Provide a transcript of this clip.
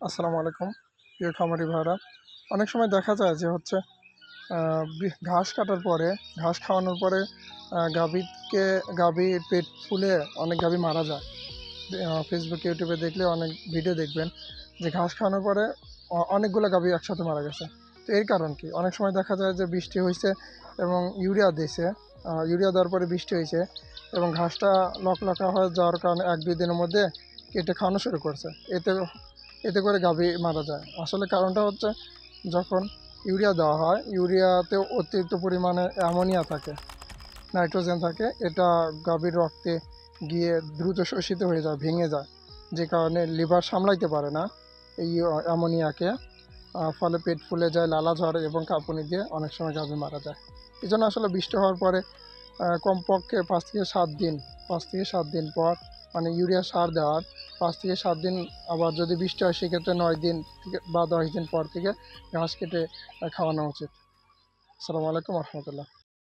আসসালামু আলাইকুম প্রিয় খামারি ভাইরা। অনেক সময় দেখা যায় যে ঘাস কাটার পরে, ঘাস খাওয়ানোর পরে গাভীর পেট ফুলে অনেক গাভী মারা যায়। ফেসবুক ইউটিউবে দেখলে অনেক ভিডিও দেখবেন যে ঘাস খাওয়ানোর পরে অনেকগুলো গাভী একসাথে মারা গেছে। তো এর কারণ কি? অনেক সময় দেখা যায় যে বৃষ্টি হয়েছে এবং ইউরিয়া দিয়েছে, ইউরিয়া দেওয়ার পরে বৃষ্টি হয়েছে এবং ঘাসটা লকলকা হয়ে যাওয়ার কারণে 1-2 দিনের মধ্যে কেটে খাওয়ানো শুরু করছে। এতে এতে করে গাভী মারা যায়। আসলে কারণটা হচ্ছে, যখন ইউরিয়া দেওয়া হয়, ইউরিয়াতে অতিরিক্ত পরিমাণে অ্যামোনিয়া থাকে, নাইট্রোজেন থাকে। এটা গাভীর রক্তে গিয়ে দ্রুত শোষিত হয়ে যায়, ভেঙে যায়, যে কারণে লিভার সামলাইতে পারে না এই অ্যামোনিয়াকে। ফলে পেট ফুলে যায়, লালা ঝরে এবং কাঁপুনি দিয়ে অনেক সময় গাভী মারা যায়। এই জন্য আসলে বৃষ্টি হওয়ার পরে কমপক্ষে 5 থেকে 7 দিন পর, মানে ইউরিয়া সার দেওয়ার 5 থেকে 7 দিন, আবার যদি বৃষ্টি হয় সেক্ষেত্রে 9 দিন থেকে বা 10 দিন পর থেকে ঘাস কেটে খাওয়ানো উচিত। আসসালামু আলাইকুম রহমতুল্লাহ।